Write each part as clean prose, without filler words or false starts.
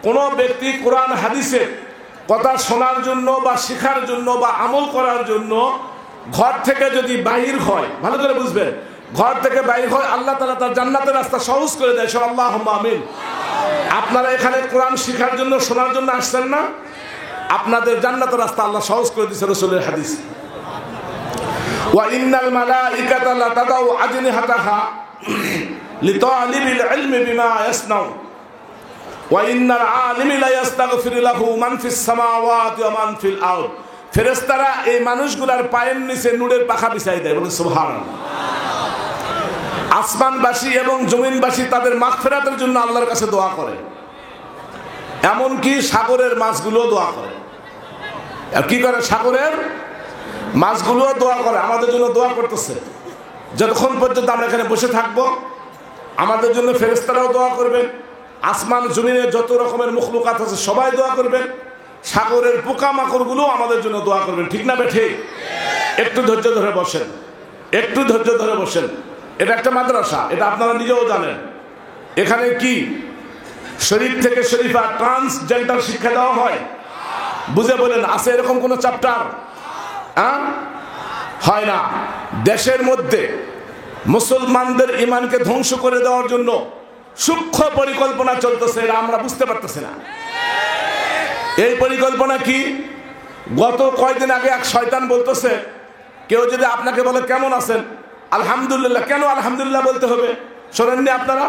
কোনো ব্যক্তি কোরআন হাদিসের কথা শোনার জন্য বা শেখার জন্য বা আমল করার জন্য ঘর থেকে যদি বাহির হয়, ভালো করে বুঝবেন, ঘর থেকে বাহির হয়, আল্লাহ তাআলা তার জান্নাতের রাস্তা সহজ করে দেয়। আল্লাহুম্মা আমিন। আপনারা এখানে কোরআন শেখার জন্য, শোনার জন্য আসছেন না? আপনাদের জান্নাতের রাস্তা আল্লাহ সহজ করে দিয়েছে রাসূলের হাদিস। ওয়া ইন্নাল মালাইকাতা লা তাদাউ আজনিহাতাহা লিতালিবিল ইলমি বিমা ইয়াসনাউ ওয়া ইন্নাল আলিমি লা ইস্তাগফিরু লাহু মান ফিস সামাওয়াতি ওয়া মান ফিল আরদ। ফেরেশতারা এই মানুষগুলার পায়ের নিচে নূরের পাখা বিছাই দেয়, বলে সুবহানাল্লাহ। আসমানবাসী এবং জমিনবাসী তাদের মাগফিরাতের জন্য আল্লাহর কাছে দোয়া করে, এমনকি সাগরের মাছগুলো দোয়া করে। কি করে? সাগরের মাছগুলো দোয়া করে, আমাদের জন্য দোয়া করতেছে। যতক্ষণ পর্যন্ত আমরা এখানে বসে থাকবো আমাদের জন্য ফেরেশতারাও দোয়া করবেন, আসমান জমিনে যত রকমের মখলুকাত আছে সবাই দোয়া করবেন, সাগরের পোকামাকড়গুলো আমাদের জন্য দোয়া করবেন। ঠিক না বেঠে? একটু ধৈর্য ধরে বসেন, একটু ধৈর্য ধরে বসেন। এটা একটা মাদ্রাসা, এটা আপনারা নিজেও জানেন। এখানে কি শরীফ থেকে শরীফা ট্রান্সজেন্ডার শিক্ষা দেওয়া হয়? বুঝে বলেন, আছে এরকম কোন চ্যাপ্টার? হয় না। দেশের মধ্যে মুসলমানদের ঈমানকে ধ্বংস করে দেওয়ার জন্য সূক্ষ্ম পরিকল্পনা চলতেছে, এটা আমরা বুঝতে পারতেছি না। এই পরিকল্পনা কি? গত কয়েকদিন আগে এক শয়তান বলতেছে, কেউ যদি আপনাকে বলে কেমন আছেন, আলহামদুলিল্লাহ। কেন আলহামদুলিল্লাহ বলতে হবে? শোনেননি আপনারা?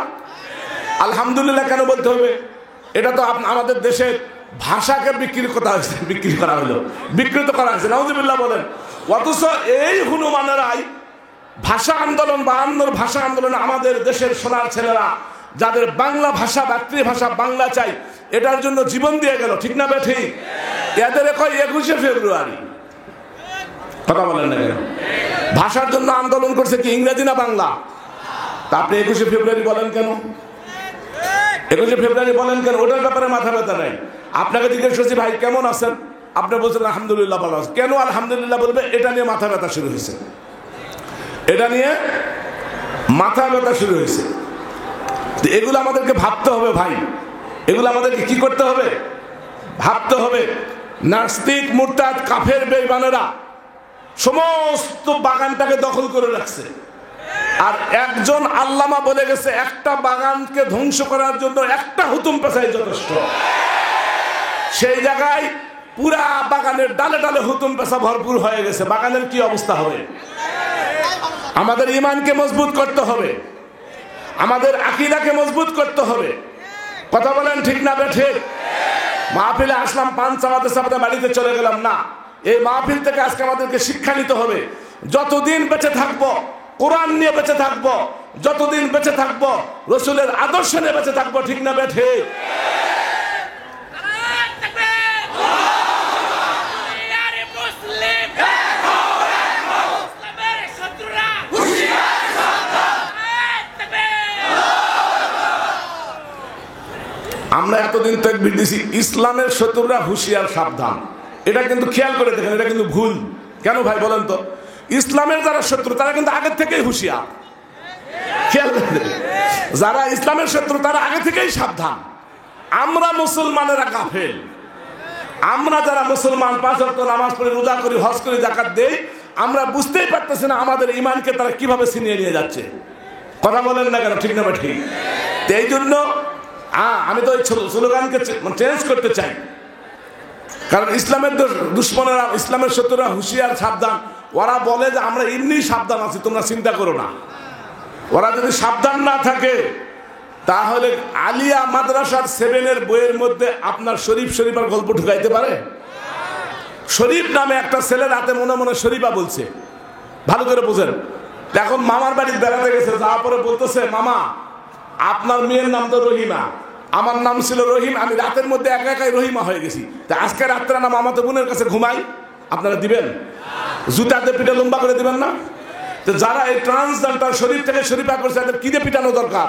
আলহামদুলিল্লাহ কেন বলতে হবে? এটা তো আমাদের দেশের ভাষাকে বিকৃত করা হয়েছে। নাউজুবিল্লাহ বলেন। অথচ এই হনুমানেরাই ভাষা আন্দোলন, 52 ভাষা আন্দোলনে আমাদের দেশের সোনার ছেলেরা যাদের বাংলা ভাষা, মাতৃভাষা বাংলা চাই, এটার জন্য জীবন দিয়ে গেল। ঠিক না ঠিক? এদের কয় 21শে ফেব্রুয়ারি। কথা বলেন না কেন? ভাষার জন্য আন্দোলন করছে কি ইংরেজি না বাংলা? তা আপনি 21শে ফেব্রুয়ারি বলেন কেন? 21শে ফেব্রুয়ারি বলেন কেন? ওটার ব্যাপারে মাথা ব্যথা নাই। আপনাকে জিজ্ঞেস করছি, ভাই কেমন আছেন? আপনি বলছেন আলহামদুলিল্লাহ ভালো আছেন। কেন আলহামদুলিল্লাহ বলবে? এটা নিয়ে মাথা ব্যথা শুরু হয়েছে, এটা নিয়ে মাথা ব্যথা শুরু হয়েছে। এগুলো আমাদেরকে ভাবতে হবে ভাই, এগুলো আমাদেরকে কি করতে হবে? ভাবতে হবে। নাস্তিক, মুরতাদ, কাফের, বেঈমানেরা সমস্ত বাগানটাকে দখল করে রাখছে। আর একজন আল্লামা বলে গেছে, একটা বাগানকে ধ্বংস করার জন্য একটা হুতুম পেঁচাই যথেষ্ট। সেই জায়গায় পুরা বাগানের ডালে ডালে হুতুম পেঁচা ভরপুর হয়ে গেছে। বাগানের কি অবস্থা হবে? আমাদের ঈমানকে মজবুত করতে হবে, আমাদের আকীদাকে মজবুত করতে হবে। কথা বলেন ঠিক না ঠিক? মাহফিলে আসলাম, পান চালাতে চালাতে বাড়িতে চলে গেলাম না। এই মাহফিল থেকে আজকে আমাদেরকে শিক্ষা নিতে হবে। যতদিন বেঁচে থাকবো কোরআন নিয়ে বেঁচে থাকবো, যতদিন বেঁচে থাকবো রাসূলের আদর্শ নিয়ে বেঁচে থাকবো। ঠিক না ঠিক? আমরা এতদিন তাকবীর দিছি, ইসলামের শত্রুরা হুঁশিয়ার সাবধান। এটা কিন্তু খেয়াল করে দেখেন, এটা কিন্তু ভুল। কেন ভাই বলেন তো? ইসলামের যারা শত্রু তারা কিন্তু আগে থেকেই হুঁশিয়ার। খেয়াল করে দেখেন, যারা ইসলামের শত্রু তারা আগে থেকেই সাবধান। আমরা মুসলমানেরা কাফের, আমরা যারা মুসলমান 5 ওয়াক্ত নামাজ পড়ি, রোজা করি, হজ করি, যাকাত দেই, আমরা বুঝতেই পারতেছি না আমাদের ঈমানকে তারা কিভাবে ছিনিয়ে নিয়ে যাচ্ছে। কথা বলেন না কেন? ঠিক না ঠিক? এই জন্য আমি তো এই স্লোগানকে চেঞ্জ করতে চাই। কারণ ইসলামের দুশ্মনেরা, ইসলামের শত্রুরা হুঁশিয়ার সাবধান। ওরা বলে যে আমরা এমনি সাবধান আছি, তোমরা চিন্তা করো না। ওরা যদি সাবধান না থাকে তাহলে আলিয়া মাদ্রাসার 7-এর বইয়ের মধ্যে আপনার শরীফার গল্প ঢুকাইতে পারে? শরীফ নামে একটা ছেলে রাতে মনে মনে শরীফা বলছে, ভালো করে বুঝেন। এখন মামার বাড়ি বেড়াতে গেছে, যাওয়ার পরে বলতেছে, মামা আপনার মেয়ের নাম তো রহিমা, আমার নাম ছিল রহিম, আমি রাতের মধ্যে একা একাই রহিমা হয়ে গেছি। তা আজকে রাত্রে না মামাতো বোনের কাছে ঘুমাই, আপনারা দিবেন? জুতাতে পিঠে লম্বা করে দিবেন না? তো যারা এই ট্রান্সজেন্ডার শরীফ থেকে শরীফা করছে তাদের কি দিয়ে পিটানো দরকার?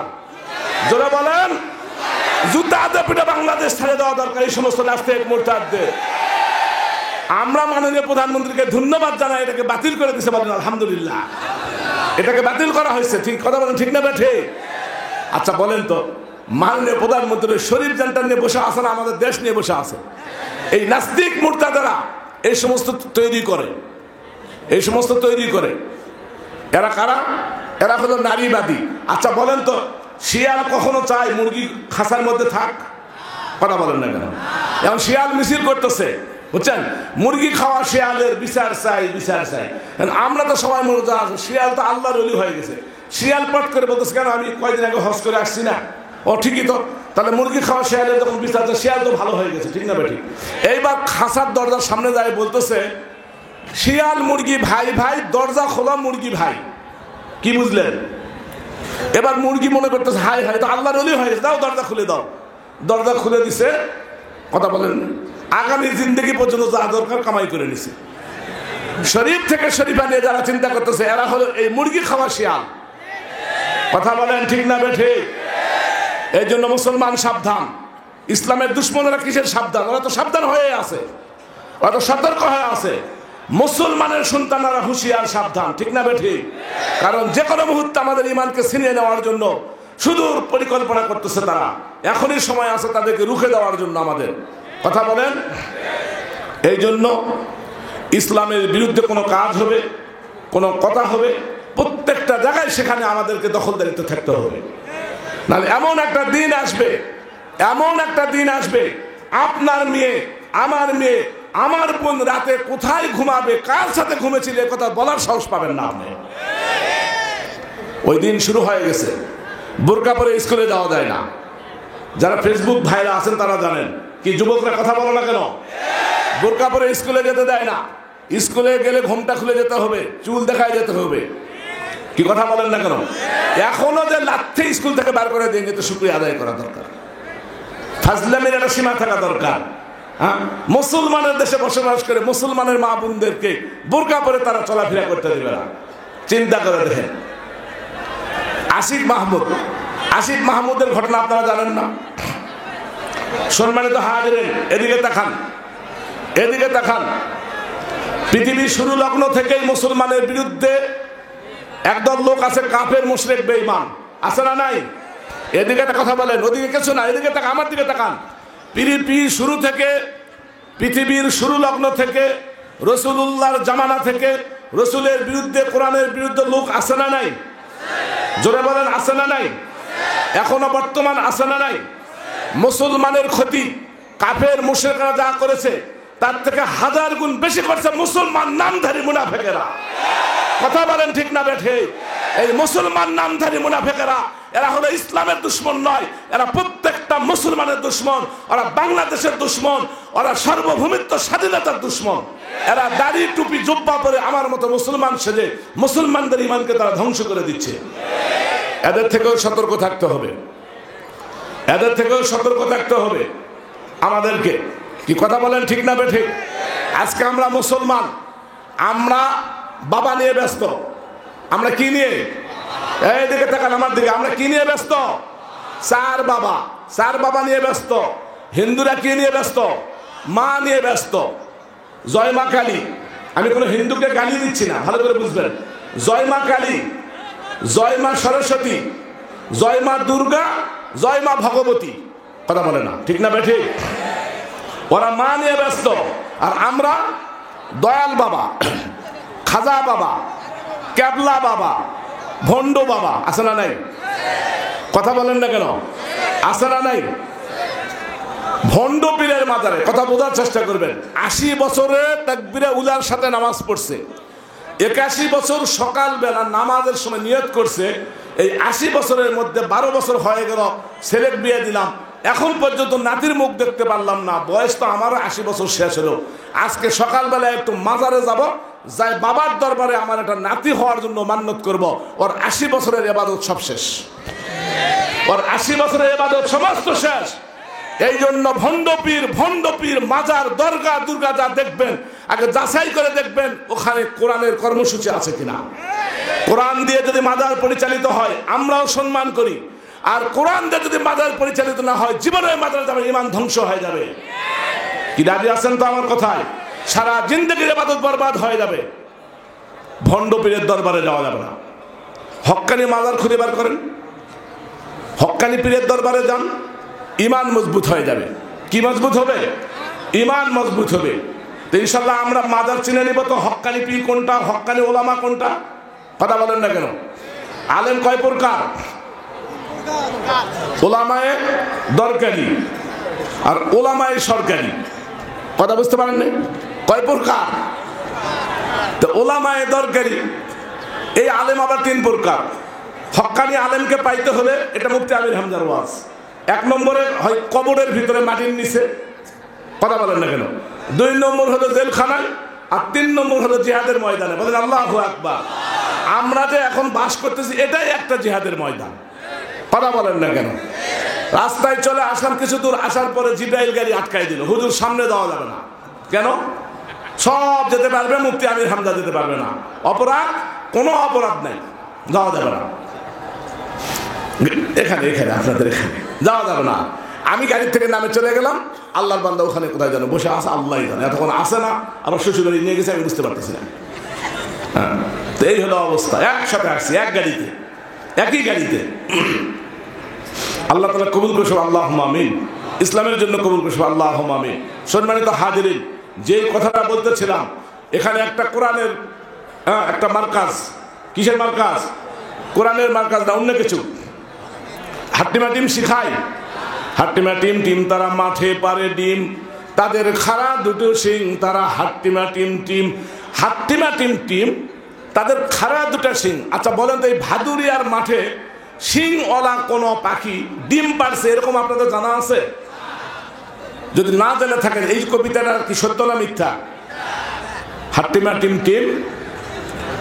জোরে বলেন। জুতাতে পিঠে বাংলাদেশ ছেড়ে দেওয়া দরকার এই সমস্ত নাস্তিক মুরতাদদের। আমরা মাননীয় প্রধানমন্ত্রীকে ধন্যবাদ জানাই, এটাকে বাতিল করে দিয়েছে, বলেন আলহামদুলিল্লাহ। এটাকে বাতিল করা হয়েছে, ঠিক কথা বলেন ঠিক না ঠিক? আচ্ছা বলেন তো, মাননীয় প্রধানমন্ত্রী শরীফ জানটা নিয়ে বসে আছে না, আমাদের দেশ নিয়ে বসে আছে। এই নাস্তিক মুরতাদারা এই সমস্ত তৈরি করে, এই সমস্ত তৈরি করে। এরা কারা? এরা হলো নারীবাদী। আচ্ছা বলেন তো, শিয়াল কখনো চায় মুরগি খাঁচার মধ্যে থাক? কথা বলেন না কেন? এখন শিয়াল মিছিল করতেছে, বুঝছেন, মুরগি খাওয়া শিয়ালের বিচার চাই, বিচার চাই। আমরা তো সবাই মনে আছে শিয়াল তো আল্লাহর ওলি হয়ে গেছে। শিয়াল পট করে বলতেছে, কেন আমি কয়দিন আগে হজ করে আসছি না। ও ঠিকই তো, তাহলে মুরগি খাওয়া শিয়ালের যখন বিচার, শিয়াল তো ভালো হয়ে গেছে, ঠিক না বেঠিক? এইবার খাঁচার দরজার সামনে দাঁড়িয়ে বলতেছে, শিয়াল মুরগি ভাই ভাই, দরজা খোলা মুরগি ভাই। কি বুঝলেন? এবার মুরগি মনে করতেছে হাই হাই তো আল্লাহর ওলি হয়ে গেছে, দাও দরজা খুলে দাও। দরজা খুলে দিছে, কথা বলেন, আগামী জিন্দগি পর্যন্ত যা দরকার কামাই করে নিছে। শরীফ থেকে শরীফা নিয়ে যারা চিন্তা করতেছে, এরা হলো এই মুরগি খাওয়া শিয়াল। কথা বলেন ঠিক না বেঠে? এই জন্য মুসলমান সাবধান। ইসলামের দুশ্মনেরা কিসের সাবধান? ওরা তো সাবধান হয়ে আছে, ওরা তো সতর্ক হয়ে আছে। মুসলমানের সন্তানরা হুঁশিয়ার, সাবধান, ঠিক না বেঠি? কারণ যে কোনো মুহূর্তে আমাদের ইমানকে ছিনিয়ে নেওয়ার জন্য সুদূর পরিকল্পনা করতেছে তারা। এখনই সময় আছে তাদেরকে রুখে দেওয়ার জন্য আমাদের। কথা বলেন। এই জন্য ইসলামের বিরুদ্ধে কোনো কাজ হবে, কোনো কথা হবে, প্রত্যেকটা জায়গায় সেখানে আমাদেরকে দখলদারিত্ব থাকতে হবে। নাহলে এমন একটা দিন আসবে, এমন একটা দিন আসবে, আপনার মেয়ে, আমার মেয়ে, আমার বোন রাতে কোথায় ঘুমাবে, কার সাথে ঘুমেছিল, এ কথা বলার সাহস পাবেন না আপনি। ওই দিন শুরু হয়ে গেছে। বোরকা পরে স্কুলে যাওয়া যায় না। যারা ফেসবুক ভাইরা আছেন তারা জানেন। কি যুবকরা কথা বলো না কেন? বোরকা পরে স্কুলে যেতে দেয় না। স্কুলে গেলে ঘোমটা খুলে যেতে হবে, চুল দেখায় যেতে হবে। কি কথা বলেন না কেন? এখনো যে লাথি স্কুল থেকে বার করে দিয়ে তো শুকরিয়া আদায় করা দরকার। ফাজলামের একটা সীমা থাকা দরকার। হ্যাঁ, মুসলমানের দেশে বসবাস করে মুসলমানের মা বোনদেরকে বোরকা পরে তারা চলাফেরা করতে দেবে না। চিন্তা করে দেখেন, আসিফ মাহমুদের ঘটনা আপনারা জানেন না? সম্মানিত হাজিরিন, এদিকে তাকান, এদিকে তাকান। পৃথিবীর শুরু লগ্ন থেকেই মুসলমানের বিরুদ্ধে একদল লোক আছে, কাফের, মুশরিক, বেঈমান, আছে না নাই? এদিকে একটা কথা বলেন, ওদিকে কিছু না, এদিকে তাকান, আমার দিকে তাকান। শুরু থেকে, পৃথিবীর শুরু লগ্ন থেকে, রাসূলুল্লাহর জামানা থেকে রাসূলের বিরুদ্ধে, কোরআনের বিরুদ্ধে লোক আছে না নাই? জোরে বলেন, আছে না নাই? এখনো বর্তমান আছে না নাই? মুসলমানের ক্ষতি কাফের মুশরিকরা যা করেছে তার থেকে হাজার গুণ বেশি করছে মুসলমান নামধারী মুনাফিকেরা। কথা বলেন ঠিক না বেঠে? এই মুসলমান নামধারী মুনাফিকেরা, এরা হলো ইসলামের দুশমন নয়, এরা প্রত্যেকটা মুসলমানের দুশমন। ওরা বাংলাদেশের দুশমন, ওরা সার্বভৌমিত্ব স্বাধীনতার দুশমন। এরা দাড়ি টুপি জুব্বা পরে আমার মতো মুসলমান সেজে মুসলমানদের ইমানকে তারা ধ্বংস করে দিচ্ছে। এদের থেকেও সতর্ক থাকতে হবে, এদের থেকেও সতর্ক থাকতে হবে আমাদেরকে। কি কথা বলেন ঠিক না বেঠে? আজকে আমরা মুসলমান, আমরা বাবা নিয়ে ব্যস্ত। আমরা কি নিয়ে? এইদিকে তাকান আমার দিকে। আমরা কি নিয়ে ব্যস্ত? চার বাবা নিয়ে ব্যস্ত। হিন্দুরা কি নিয়ে ব্যস্ত? মা নিয়ে ব্যস্ত। জয় মা কালী। আমি কোনো হিন্দুকে গালি দিচ্ছি না, ভালো করে বুঝবেন। জয় মা কালী, জয় মা সরস্বতী, জয় মা দুর্গা, জয় মা ভগবতী। কথা বলে না, ঠিক না বেঠে? ওরা মা নিয়ে ব্যস্ত, আর আমরা দয়াল বাবা, খাজা বাবা, ক্যাবলা বাবা, ভণ্ড বাবা, আছে না নাই? কথা বলেন না কেন? আছে না নাই? ভণ্ড পীরের মাজারে, কথা বোঝার চেষ্টা করবেন। 80 বছরে তাকবীরে উলার সাথে নামাজ পড়ছে, 81 বছর সকালবেলা নামাজের সময় নিয়ত করছে। এই 80 বছরের মধ্যে 12 বছর হয়ে গেল, ছেলের বিয়ে দিলাম, এখন পর্যন্ত নাতির মুখ দেখতে পারলাম না। বয়স তো আমারও 80 বছর শেষ হলো। আজকে সকালবেলা একটু মাজারে যাব, যাই বাবার দরবারে আমার একটা নাতি হওয়ার জন্য মান্যত করব। ওর 80 বছরের ইবাদত সব শেষ, ওর 80 বছরের ইবাদত সমস্ত শেষ। এই জন্য ভণ্ড পীর মাজার, দরগা, দুর্গা যা দেখবেন আগে যাচাই করে দেখবেন ওখানে কোরআনের কর্মসূচি আছে কিনা। কোরআন দিয়ে যদি মাজার পরিচালিত হয় আমরাও সম্মান করি, আর কোরআন দিয়ে যদি মাজার পরিচালিত না হয় জীবনের মাজারে যাবে, ইমান ধ্বংস হয়ে যাবে। কি রাজি আছেন তো আমার কথায়? সারা জিন্দগির ইবাদত বরবাদ হয়ে যাবে। ভণ্ড পীরের দরবারে যাওয়া যাবে না। হক্কানি মাজার খুঁজে বার করেন, হক্কানি পীরের দরবারে যান, ইমান মজবুত হয়ে যাবে। কি মজবুত হবে? ইমান মজবুত হবে। তো ইনশাল্লাহ আমরা মাজার চিনে নিব তো হক্কানি পীর কোনটা, হক্কানি ওলামা কোনটা। কথা বলেন না কেন? আলেম কয় প্রকার? ওলামায়ে দরকারি আর ওলামায়ে সরকারি। কথা বুঝতে পারেন না? কয় প্রকার? তো ওলামায়ে দরকারি এই আলেম আবার 3 প্রকার। হক্কানি আলেমকে পাইতে হলে, এটা মুফতি আমির হামজার ওয়াজ, 1 নম্বরে হয় কবরের ভিতরে মাটির নিচে। কথা বলেন না কেন? 2 নম্বর হলো জেলখানায়, আর 3 নম্বর হলো জিহাদের ময়দানে। বলেন আল্লাহু আকবার। আমরা যে এখন বাস করতেছি এটাই একটা জিহাদের ময়দান। কথা বলেন না কেন? রাস্তায় চলে আসলাম, কিছু দূর আসার পরে জিব্রাইল গাড়ি আটকাই দিল, হুজুর সামনে যাওয়া যাবে না। কেন? সব যেতে পারবে, মুফতি আমির হামজা যেতে পারবে না। অপরাধ? কোনো অপরাধ নাই, যাওয়া যাবে না। এখানে এখানে আপনাদের এখানে যাওয়া যাবে না। আমি গাড়ি থেকে নামে চলে গেলাম, আল্লাহর বান্দা ওখানে কোথায় জানো বসে আছে, আল্লাহই জানে। এতক্ষণ আসে না, আবার শ্বশুর বাড়ি নিয়ে গেছে, আমি বুঝতে পারতেছি না। হ্যাঁ, তো এই হলো অবস্থা। একসাথে আসছি, এক গাড়িতে, একই গাড়িতে। আল্লাহ তাআলা কবুল করুন, আল্লাহুম্মা আমিন। ইসলামের জন্য কবুল করুন, আল্লাহুম্মা আমিন। সম্মানিত হাজিরিন, যে কথাটা বলতেছিলাম, এখানে একটা কোরআনের একটা মার্কাজ। কিসের মার্কাজ? কোরআনের মার্কাজ না, অন্য কিছু। হাট্টিমা টিম শিখায়। হাট্টিমা টিম টিম তারা মাঠে পারে ডিম, তাদের খাড়া 2টো শিং, তারা হাট্টিমা টিম টিম। হাট্টিমা টিম টিম, তাদের খাড়া 2টা শিং। আচ্ছা বলেন তো, এই ভাদুরিয়ার মাঠে শিংওয়ালা কোনো পাখি ডিম পারছে এরকম আপনাদের জানা আছে? যদি না জেনে থাকেন, এই কবিতাটা কি সত্য না মিথ্যা? হাট্টিমা টিম টিম,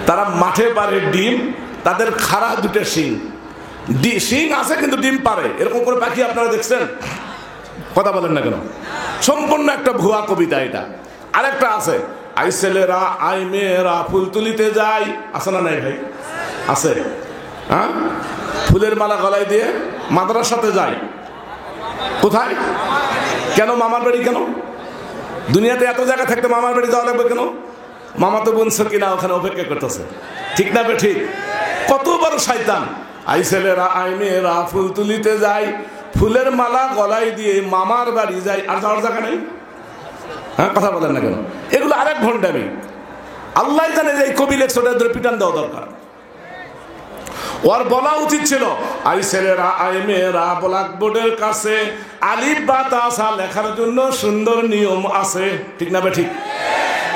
তারা মাঠে পারে ডিম, তাদের খাড়া 2টা শিং। শিং আছে কিন্তু ডিম পারে, এরকম করে পাখি আপনারা দেখছেন? কথা বলেন না কেন? সম্পূর্ণ একটা ভুয়া কবিতা এটা। আরেকটা আছে, আই ছেলেরা আই মেয়েরা ফুল তুলিতে যাই। আছে না নাই ভাই? আছে। হ্যাঁ, ফুলের মালা গলায় দিয়ে মাদ্রাসাতে যায়। কোথায়? কেন মামার বাড়ি? কেন? দুনিয়াতে এত জায়গা থাকতে মামার বাড়ি যাওয়া লাগবে কেন? মামা তো বোন কিনা ওখানে অপেক্ষা করতেছে। ঠিক না বে ঠিক? কত বড় শয়তান! আই ছেলেরা আই মেয়েরা ফুল তুলিতে যায়, ফুলের মালা গলায় দিয়ে মামার বাড়ি যায়। আর যাওয়ার জায়গা নেই? হ্যাঁ, কথা বলেন না কেন? এগুলো আরেক ভণ্ডামি। আল্লাহ জানে যে এই কবি লেখছে, ওটা পিটান দেওয়া দরকার। ওর বলা উচিত ছিল, আই ছেলেরা আই মেয়েরা ব্ল্যাকবোর্ডের কাছে আলিফ বা তাসা লেখার জন্য সুন্দর নিয়ম আছে। ঠিক না বে ঠিক?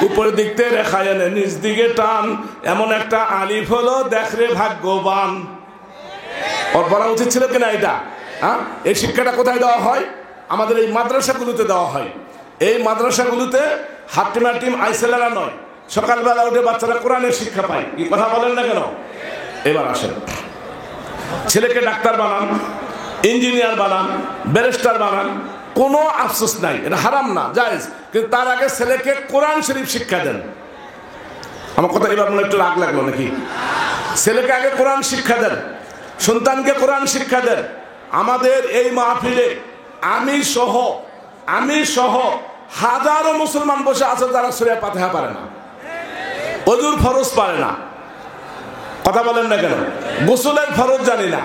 উপর দিক থেকে রেখা এনে নিচ দিকে টান, এমন একটা আলিফ হলো দেখরে ভাগ্যবান। ওর বলা উচিত ছিল কিনা এটা? হ্যাঁ, এই শিক্ষাটা কোথায় দেওয়া হয়? আমাদের এই মাদ্রাসাগুলোতে দেওয়া হয়। এই মাদ্রাসাগুলোতে হাট্টিমা টিম আইসেলারা নয়, সকালবেলা উঠে বাচ্চারা কোরআনের শিক্ষা পায়। কি কথা বলেন না কেন? এবার আসেন, ছেলেকে ডাক্তার বানান, ইঞ্জিনিয়ার বানান, ব্যারিস্টার বানান, কোনো আফসোস নাই, এটা হারাম না, জায়েজ। কিন্তু তার আগে ছেলেকে কোরআন শরীফ শিক্ষা দেন। আমার কথা এবার মনে একটু রাগ লাগলো নাকি? ছেলেকে আগে কোরআন শিক্ষা দেন, সন্তানকে কোরআন শিক্ষা দেন। আমাদের এই মাহফিলে আমি সহ হাজারো মুসলমান বসে আছে যারা সূরা ফাতিহা পারে না, ওযুর ফরজ পারে না। কথা বলেন না কেন? গোসলের ফরজ জানি না,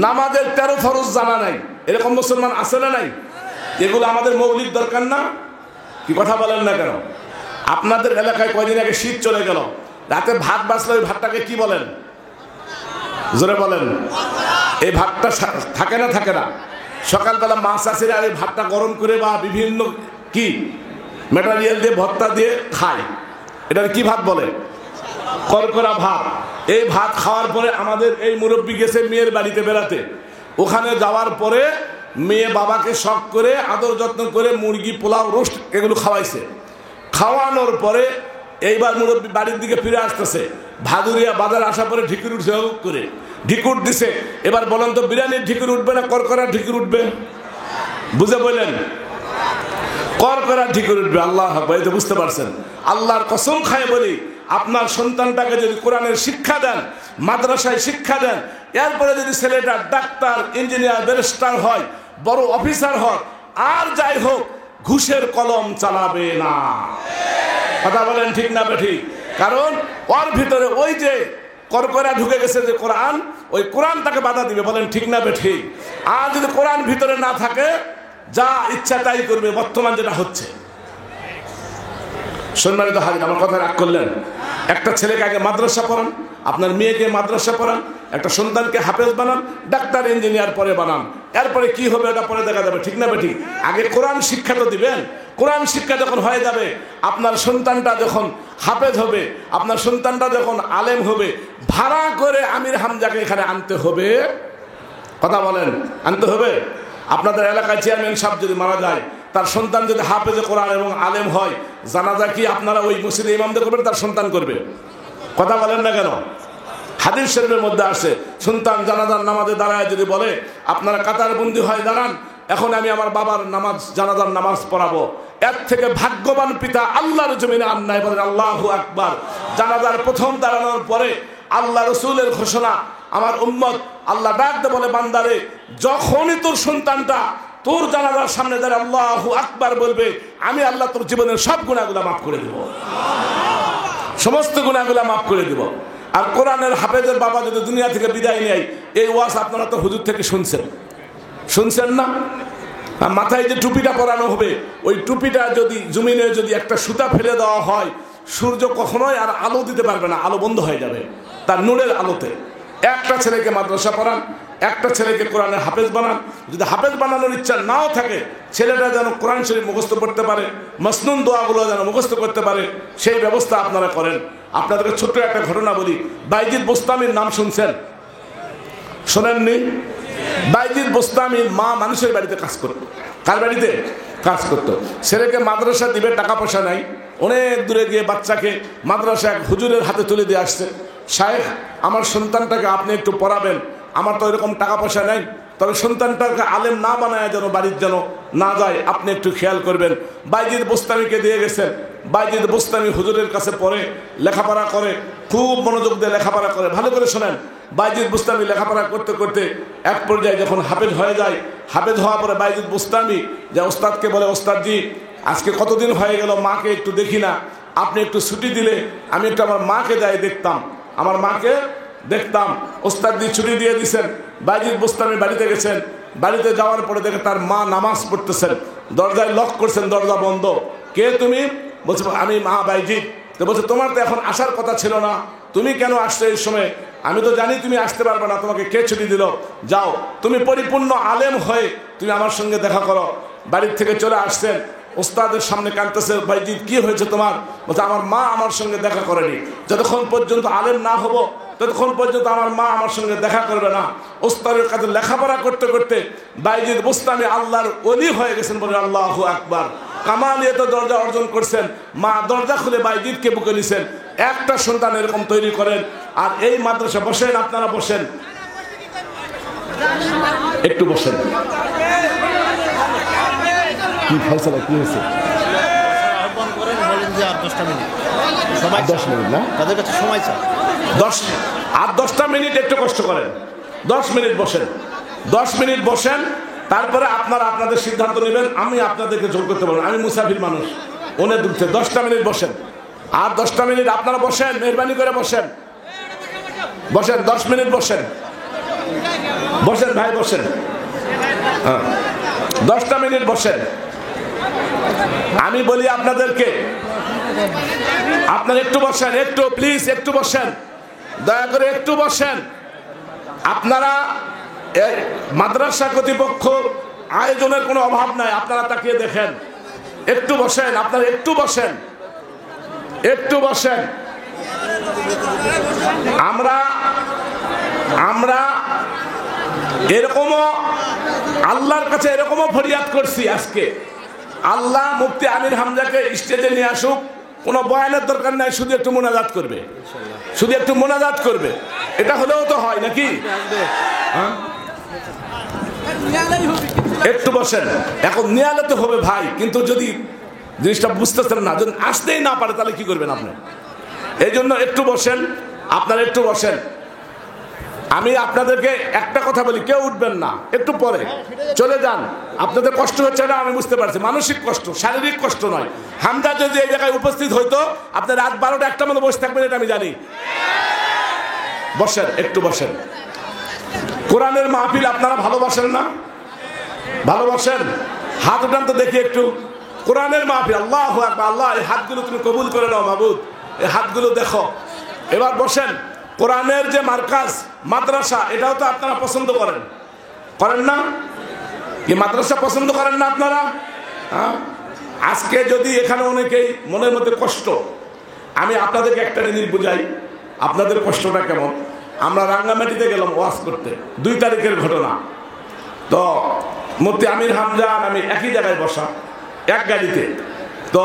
নামাজের 13 ফরজ জানা নাই। এরকম মুসলমান আছে না নাই? এগুলো আমাদের মৌলিক দরকার না? কি কথা বলেন না কেন? আপনাদের এলাকায় কয়দিন আগে শীত চলে গেল, রাতে ভাত বাঁচলে ওই ভাতটাকে কি বলেন? জোরে বলেন। এই ভাতটা থাকে না? থাকে না? সকালবেলা মাছ আছে, আর এই ভাতটা গরম করে বা বিভিন্ন কি ম্যাটেরিয়াল দিয়ে ভর্তা দিয়ে খায়। এটার কি ভাত বলে? করকরা ভাত। এই ভাত খাওয়ার পরে আমাদের এই মুরব্বী গেছে মেয়ের বাড়িতে বেড়াতে। ওখানে যাওয়ার পরে মেয়ে বাবাকে শখ করে আদর যত্ন করে মুরগি, পোলাও, রোস্ট এগুলো খাওয়াইছে। খাওয়ানোর পরে এইবার মুরব্বী বাড়ির দিকে ফিরে আসতেছে। ভাদুরিয়া বাজার আসার পরে ঢিকুর উঠছে, করে ঢিকুর দিছে। এবার বলেন তো, বিরিয়ানির ঢিকুর উঠবে না করকরার ঢিকুর উঠবে? বুঝে বললেন? করকরার ঢিকুর উঠবে। আল্লাহ আকবার, এই তো বুঝতে পারছেন। আল্লাহর কসম খায় বলি, আপনার সন্তানটাকে যদি কোরআনের শিক্ষা দেন, মাদ্রাসায় শিক্ষা দেন, এরপরে যদি ছেলেটা ডাক্তার, ইঞ্জিনিয়ার, ব্যারিস্টার হয়, বড় অফিসার হয়, আর যাই হোক, ঘুষের কলম চালাবে না। কথা বলেন ঠিক না বেঠিক? কারণ ওর ভিতরে ওই যে করকরা ঢুকে গেছে যে কোরআন, ওই কোরআন তাকে বাধা দিবে। বলেন ঠিক না বেঠিক? আর যদি কোরআন ভিতরে না থাকে, যা ইচ্ছা তাই করবে, বর্তমান যেটা হচ্ছে। সম্মানিত হাজির, আমার কথা রাগ করলেন? একটা ছেলেকে আগে মাদ্রাসা পড়ান, আপনার মেয়েকে মাদ্রাসা পড়ান, একটা সন্তানকে হাফেজ বানান, ডাক্তার ইঞ্জিনিয়ার পরে বানান, এরপরে কি হবে এটা পরে দেখা যাবে। ঠিক না বেঠিক? আগে কোরআন শিক্ষা তো দিবেন। কোরআন শিক্ষা যখন হয়ে যাবে, আপনার সন্তানটা যখন হাফেজ হবে, আপনার সন্তানটা যখন আলেম হবে, ভাড়া করে আমির হামজাকে এখানে আনতে হবে। কথা বলেন, আনতে হবে। আপনাদের এলাকায় চেয়ারম্যান সাহেব যদি মারা যায়, তার সন্তান যদি হাফেজে কোরআন এবং আলেম হয়, জানাজা কি আপনারা ওই মসজিদে ইমামদের করবেন, তার সন্তান করবে? কথা বলেন না কেন? হাদিস শরীফের মধ্যে আসে, সন্তান জানাজার নামাজে দাঁড়ায় যদি বলে, আপনারা কাতারবন্দি হয়ে দাঁড়ান, এখন আমি আমার বাবার নামাজ, জানাজার নামাজ পড়াবো, এর থেকে ভাগ্যবান পিতা আল্লাহর জমিনে আর নাই। বলেন আল্লাহু আকবার। জানাজার প্রথম দাঁড়ানোর পরে আল্লাহ রসুলের ঘোষণা, আমার উম্মত, আল্লাহ ডাকতে বলে, বান্দারে, যখনই তোর সন্তানটা তোর জানাজার সামনে দাঁড়িয়ে আল্লাহু আকবার বলবে, আমি আল্লাহ তোর জীবনের সব গুনাহগুলো মাফ করে দেব, সমস্ত গুনাহগুলো মাফ করে দেব। আর কোরআনের হাফেজের বাবা যদি দুনিয়া থেকে বিদায় নেয়, এই ওয়াজ আপনারা তো হুজুর থেকে শুনছেন না? মাথায় যে টুপিটা পরানো হবে, ওই টুপিটা যদি জমিনে যদি একটা সুতা ফেলে দেওয়া হয়, সূর্য কখনোই আর আলো দিতে পারবে না, আলো বন্ধ হয়ে যাবে তার নূরের আলোতে। একটা ছেলেকে মাদ্রাসা পড়ান, একটা ছেলেকে কোরআনের হাফেজ বানান। যদি হাফেজ বানানোর ইচ্ছা নাও থাকে, ছেলেটা যেন কোরআন শরীফ মুখস্থ করতে পারে, মাসনুন দোয়াগুলো যেন মুখস্থ করতে পারে, সেই ব্যবস্থা আপনারা করেন। আপনাদেরকে ছোট্ট একটা ঘটনা বলি। বাইজিদ বোস্তামির নাম শুনছেন? শোনেননি? বাইজিদ বোস্তামির মা মানুষের বাড়িতে কাজ করত। কার বাড়িতে কাজ করতো? ছেলেকে মাদ্রাসা দিবে, টাকা পয়সা নাই, অনেক দূরে গিয়ে বাচ্চাকে মাদ্রাসা এক হুজুরের হাতে তুলে দিয়ে আসছে। শায়েখ, আমার সন্তানটাকে আপনি একটু পড়াবেন, আমার তো এরকম টাকা পয়সা নেই, তবে সন্তানটাকে আলেম না বানায় যেন বাড়ির যেন না যায়, আপনি একটু খেয়াল করবেন। বাইজিদ বোস্তামিকে দিয়ে গেছেন। বাইজিদ বোস্তামি হুজুরের কাছে পড়ে, লেখাপড়া করে, খুব মনোযোগ দিয়ে লেখাপড়া করে। ভালো করে শোনেন, বাইজিদ বোস্তামি লেখাপড়া করতে করতে এক পর্যায়ে যখন হাফেজ হয়ে যায়, হাফেজ হওয়ার পরে বাইজিদ বোস্তামি যে ওস্তাদকে বলে, ওস্তাদজি, আজকে কতদিন হয়ে গেল, মাকে একটু দেখি না, আপনি একটু ছুটি দিলে আমি একটু আমার মাকে যাই দেখতাম, আমার মাকে দেখতাম। ওস্তাদজি ছুটি দিয়ে দিয়েছেন। বাইজিদ বোস্তামি বাড়িতে গেছেন। বাড়িতে যাওয়ার পরে দেখে তার মা নামাজ পড়তেছেন, দরজায় লক করছেন, দরজা বন্ধ। কে তুমি? বলছে আমি মা বাইজিদ। তো বলছে, তোমার তো এখন আসার কথা ছিল না, তুমি কেন আসছো এই সময়? আমি তো জানি তুমি আসতে পারবে না, তোমাকে কে ছুটি দিল? যাও, তুমি পরিপূর্ণ আলেম হয়ে তুমি আমার সঙ্গে দেখা করো। বাড়ির থেকে চলে আসছেন, ওস্তাদের সামনে কাঁদতেছে, বাইজিদ কি হয়েছে তোমার? বলছে, আমার মা আমার সঙ্গে দেখা করেনি, যতক্ষণ পর্যন্ত আলেম না হব ততক্ষণ পর্যন্ত আমার মা আমার সঙ্গে দেখা করবে না। ওস্তাদের কাছে লেখাপড়া করতে করতে বাইজিদ বোস্তামি আল্লাহর ওলি হয়ে গেছেন। বলে আল্লাহু আকবার। কামালিয়াত দরজা অর্জন করছেন। মা দরজা খুলে বাইজিদকে বুকে নিছেন। একটা সন্তান এরকম তৈরি করেন। আর এই মাদ্রাসা বসেন, আপনারা বসেন, একটু বসেন। কি ফয়সালা, কি হয়েছে? সময় 10 মিনিট না, তাদের কাছে সময় চাই 10 মিনিট একটু কষ্ট করেন। 10 মিনিট বসেন, 10 মিনিট বসেন, তারপরে আপনারা আপনাদের সিদ্ধান্ত নেবেন। আমি আপনাদেরকে জোর করতে পারবো, আমি মুসাফির মানুষ, অনেক দূর থেকে। 10টা মিনিট বসেন, আর 10টা মিনিট আপনারা বসেন, মেহরবানি করে বসেন, বসেন, 10 মিনিট বসেন, বসেন ভাই, বসেন, 10টা মিনিট বসেন। আমি বলি আপনাদেরকে, আপনারা একটু বসেন, একটু প্লিজ একটু বসেন, দয়া করে একটু বসেন। আপনারা মাদ্রাসা কর্তৃপক্ষ আয়োজনের কোনো অভাব নাই, আপনারা তাকিয়ে দেখেন। একটু বসেন, আপনারা একটু বসেন, একটু বসেন। আমরা এরকমও আল্লাহর কাছে এরকমও ফরিয়াদ করছি আজকে, আল্লাহ মুফতি আমির হামজাকে স্টেজে নিয়ে আসুক, কোনো বয়ানের দরকার নাই, শুধু একটু মোনাজাত করবে, শুধু একটু মোনাজাত করবে। এটা হলেও তো হয় নাকি? একটু বসেন, এখন নিয়ালে তো হবে ভাই, কিন্তু যদি জিনিসটা বুঝতেছেন না, যদি আসতেই না পারে তাহলে কি করবেন আপনি? এই জন্য একটু বসেন, আপনারা একটু বসেন। আমি আপনাদেরকে একটা কথা বলি, কেউ উঠবেন না, একটু পরে চলে যান। আপনাদের কষ্ট হচ্ছে না আমি বুঝতে পারছি, মানসিক কষ্ট, শারীরিক কষ্ট নয়। হামজা যদি এই জায়গায় উপস্থিত হইতো, আপনার রাত 12টা 1টা মতো বসে থাকবেন, এটা আমি জানি। বসেন, একটু বসেন। কোরআনের মাহফিল আপনারা ভালোবাসেন না? ভালোবাসেন? হাত উঠান তো দেখি একটু। কোরআনের মাহফিল, আল্লাহু আকবার। আল্লাহ, এই হাতগুলো তুমি কবুল করে নাও মাবুদ, এই হাতগুলো দেখো। এবার বসেন। কোরআনের যে মার্কাজ, মাদ্রাসা, এটাও তো আপনারা পছন্দ করেন, করেন না? কি মাদ্রাসা পছন্দ করেন না আপনারা? আজকে যদি এখানে অনেকেই মনের মধ্যে কষ্ট, আমি আপনাদেরকে একটা জিনিস বুঝাই আপনাদের কষ্টটা কেমন। আমরা রাঙ্গামাটিতে গেলাম ওয়াজ করতে, 2 তারিখের ঘটনা। তো মুফতি আমির হামজা আর আমি একই জায়গায় বসা, এক গাড়িতে। তো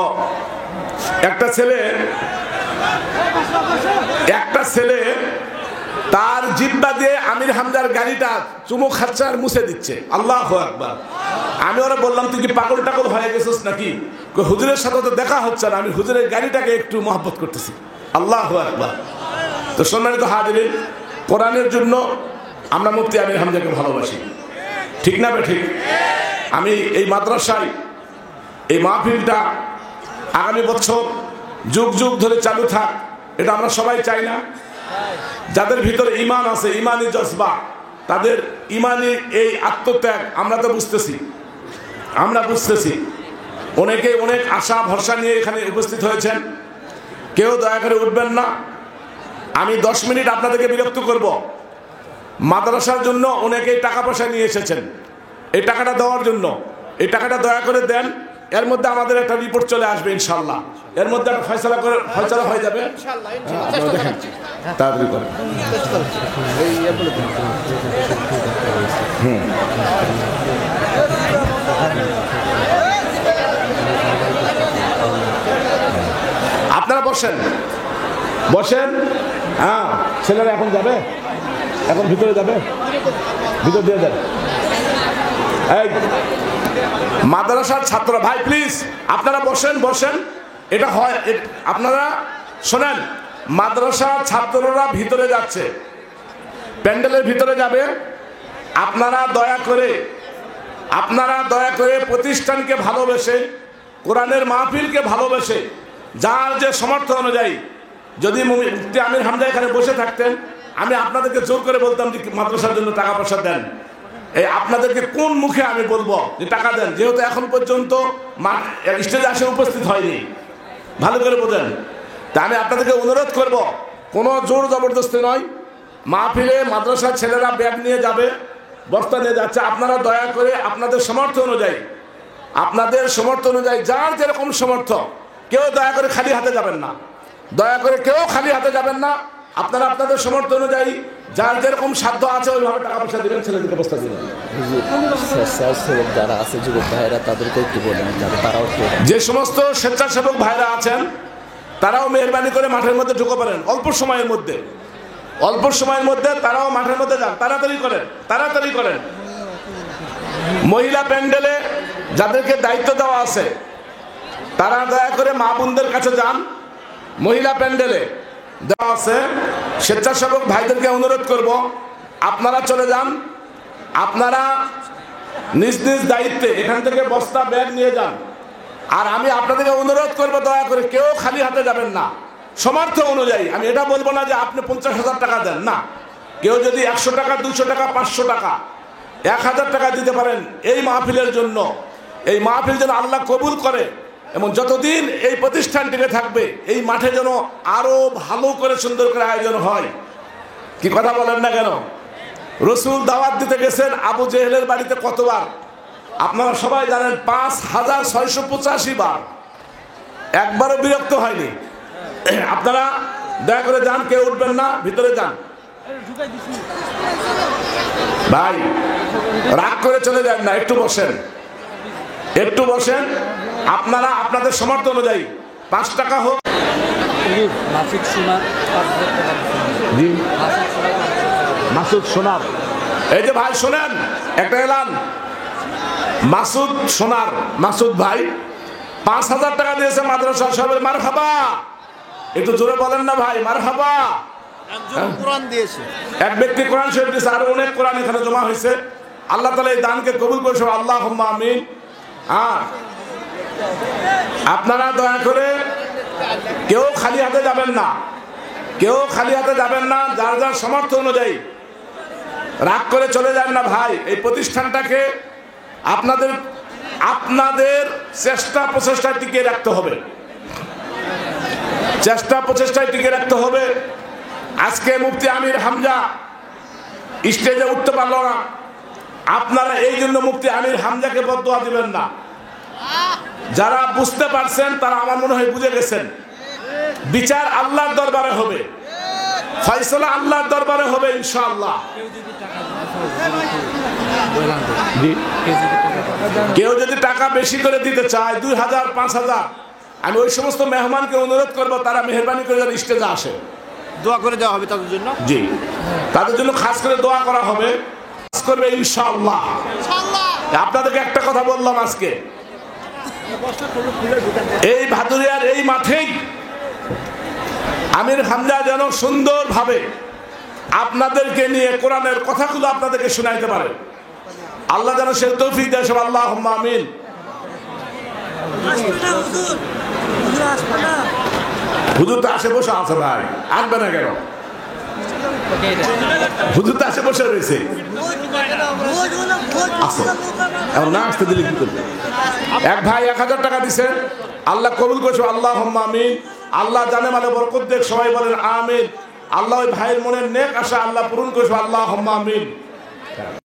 একটা ছেলে তার জিব্বা দিয়ে আমির হামজার গাড়িটা চুমু খাচ্ছে আর মুছে দিচ্ছে। আল্লাহু আকবার। আমি ওরা বললাম, তুই কি পাগল টাগল হয়ে গেছিস নাকি? হুজুরের সাথে তো দেখা হচ্ছে না, আমি হুজুরের গাড়িটাকে একটু মহব্বত করতেছি। আল্লাহু আকবার। তো সম্মানিত হাজিরিন, কোরআনের জন্য আমরা মুফতি আমির হামজাকে ভালোবাসি, ঠিক না ঠিক? আমি এই মাদ্রাসায় এই মাহফিলটা আগামী বছর যুগ যুগ ধরে চালু থাক, এটা আমরা সবাই চাই না? যাদের ভিতরে ঈমান আছে, ঈমানি জজবা, তাদের ঈমানি এই আত্মত্যাগ আমরা তো বুঝতেছি, অনেকে অনেক আশা ভরসা নিয়ে এখানে উপস্থিত হয়েছেন। কেউ দয়া করে উঠবেন না। আমি 10 মিনিট আপনাদেরকে বিরক্ত করব। মাদ্রাসার জন্য অনেকেই টাকা পয়সা নিয়ে এসেছেন, এই টাকাটা দেওয়ার জন্য। এই টাকাটা দয়া করে দেন। এর মধ্যে আমাদের একটা রিপোর্ট চলে আসবে ইনশাল্লাহ, এর মধ্যে একটা ফয়সালা হয়ে যাবে। দেখেন তাড়াতাড়ি করে। আপনারা বসেন। হ্যাঁ, ছেলেরা এখন যাবে, এখন ভিতরে যাবে, ভিতর দিয়ে যাবে। এই মাদ্রাসার ছাত্ররা, ভাই প্লিজ আপনারা বসেন। এটা হয়, আপনারা শোনেন, মাদ্রাসার ছাত্ররা ভিতরে যাচ্ছে, প্যান্ডেলের ভিতরে যাবে। আপনারা দয়া করে প্রতিষ্ঠানকে ভালোবেসে, কোরআনের মাহফিলকে ভালোবেসে, যার যে সামর্থ্য অনুযায়ী, যদি মুফতি আমির হামজা এখানে বসে থাকতেন, আমি আপনাদেরকে জোর করে বলতাম যে মাদ্রাসার জন্য টাকা পয়সা দেন। এই আপনাদেরকে কোন মুখে আমি বলবো যে টাকা দেন, যেহেতু এখন পর্যন্ত স্টেজে আসে উপস্থিত হয়নি, ভালো করে বোঝেন। তা আমি আপনাদেরকে অনুরোধ করব, কোনো জোর জবরদস্তি নয়। মাহফিলে মাদ্রাসার ছেলেরা ব্যাগ নিয়ে যাবে, বস্তা নিয়ে যাচ্ছে। আপনারা দয়া করে আপনাদের সামর্থ্য অনুযায়ী যার যেরকম সামর্থ্য, কেউ দয়া করে খালি হাতে যাবেন না। আপনারা আপনাদের সামর্থ্য অনুযায়ী যার যেরকম সাধ্য আছে ওইভাবে টাকা পয়সা দিবেন, ছেলেদেরকে বস্তা দিবেন। যারা আছে যুবক ভাইরা, তাদেরকে একটু বলেন, তারাও যে সমস্ত স্বেচ্ছাসেবক ভাইরা আছেন, তারাও মেহরবানি করে মাঠের মধ্যে ঢুকে পারেন। অল্প সময়ের মধ্যে তারাও মাঠের মধ্যে যান, তাড়াতাড়ি করেন। মহিলা প্যান্ডেলে যাদেরকে দায়িত্ব দেওয়া আছে, তারা দয়া করে মা বোনদের কাছে যান। মহিলা প্যান্ডেলে দেওয়া আছে, স্বেচ্ছাসেবক ভাইদেরকে অনুরোধ করব, আপনারা চলে যান। আপনারা নিজ নিজ দায়িত্বে এখান থেকে বস্তা ব্যাগ নিয়ে যান। আর আমি আপনাদেরকে অনুরোধ করব, দয়া করে কেউ খালি হাতে যাবেন না। সামর্থ্য অনুযায়ী, আমি এটা বলবো না যে আপনি 50,000 টাকা দেন, না। কেউ যদি 100 টাকা, 200 টাকা, 500 টাকা, 1000 টাকা দিতে পারেন এই মাহফিলের জন্য, এই মাহফিল যেন আল্লাহ কবুল করে এবং যতদিন এই প্রতিষ্ঠানটিকে থাকবে, এই মাঠে যেন আরো ভালো করে সুন্দর করে আয়োজন হয়। কি কথা বলেন না কেন? রসুল দাওয়াত দিতে গেছেন আবু জেহেলের বাড়িতে কতবার আপনারা সবাই জানেন? 5685 বার। একবারও বিরক্ত হয়নি। আপনারা দয়া করে যান, কেউ উঠবেন না, ভিতরে যান। ভাই রাগ করে চলে যান না, একটু বসেন। আপনারা আপনাদের সামর্থ্য অনুযায়ী 5 টাকা হোক। মাসুদ সোনার, এই যে ভাই শোনেন, একটা এলান। মাসুদ ভাই 5000 টাকা দিয়েছে মাদ্রাসা। সবাই মারহাবা, একটু জোরে বলেন না ভাই, মারহাবা। কোরআন দিয়েছে, এক ব্যক্তি কোরআন শরীফ দিয়েছে, আর অনেক কোরআন এখানে জমা হয়েছে। আল্লাহ তাআলা এই দানকে কবুল করেছে, আল্লাহুম্মা আমিন। আপনারা দয়া করে কেউ খালি হাতে যাবেন না। কেউ খালি হাতে যাবেন না, যার যার সামর্থ্য অনুযায়ী। রাগ করে চলে যান না ভাই। এই প্রতিষ্ঠানটাকে আপনাদের আপনাদের চেষ্টা প্রচেষ্টায় টিকিয়ে রাখতে হবে, চেষ্টা প্রচেষ্টায় টিকিয়ে রাখতে হবে। আজকে মুফতি আমির হামজা স্টেজে উঠতে পারল না, আপনারা এই জন্য মুফতি আমির হামজাকে বদদোয়া দিবেন না। যারা বুঝতে পারছেন তারা আমার মনে হয় বুঝে গেছেন। বিচার আল্লাহর দরবারে হবে, ফয়সালা আল্লাহর দরবারে হবে ইনশাআল্লাহ। কেউ যদি টাকা বেশি করে দিতে চায় 2000 5000, আমি ওই সমস্ত মেহমানকে অনুরোধ করবো তারা মেহরবানি করে যেন স্টেজে আসে, দোয়া করে দেওয়া হবে তাদের জন্য। জি, তাদের জন্য খাস করে দোয়া করা হবে, খাস করবে ইনশাআল্লাহ। আপনাদেরকে একটা কথা বললাম আজকে, এই ভাদুরিয়ার এই মাঠেই আমির হামজা যেন সুন্দরভাবে আপনাদেরকে নিয়ে কোরআনের কথাগুলো আপনাদেরকে শোনাইতে পারে। আল্লাহ যেন সে তৌফিক দেয়, সব আল্লাহুম্মা আমিন। হুজুর তো আসে বসে আছে ভাই, আসবে না কেন? হুজুর তো আসে বসে রয়েছে, আসো এখন না আসতে দিলে কি করবে? এক ভাই 1000 টাকা দিছে, আল্লাহ কবুল করছো, আল্লাহুম্মা আমিন। আল্লাহ জানে মানে বরকত দেখ, সবাই বলেন আমিন। আল্লাহ ওই ভাইয়ের মনের নেক আশা আল্লাহ পূরণ করছো, আল্লাহুম্মা আমিন।